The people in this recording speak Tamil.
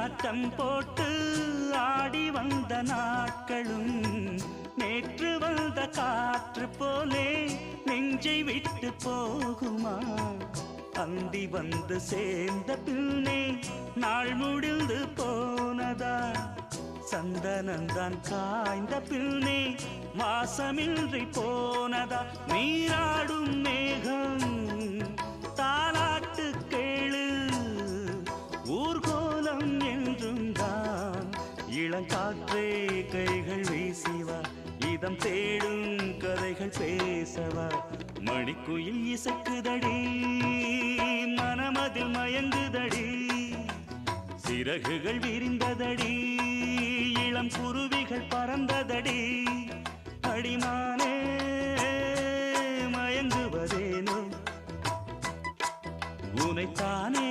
ஆட்டம் போட்டு ஆடி வந்த நாட்களும் நேற்று வந்த காற்று போலே நெஞ்சை விட்டு போகுமா? அந்தி வந்து சேர்ந்த பின்னே நாள் முடிந்து போனதா? சந்தனந்தான் காய்ந்த பின்னே வாசமின்றி போனதா? நீராடும் மேகம் தாலாட்டு கேளு, ஊர்கோலம் என்றும் தான். இளங்காற்றே கைகள் வீசிவா, இதம் தேடும் கதைகள் பேசவா. மணிக்குயில் இசைக்குதடி, மனமதில் மயங்குதடி, சிறகுகள் விரிந்ததடி, இளம் குருவிகள் பறந்ததடி. அடிமானே மயங்குவதேனோ, உனைத்தானே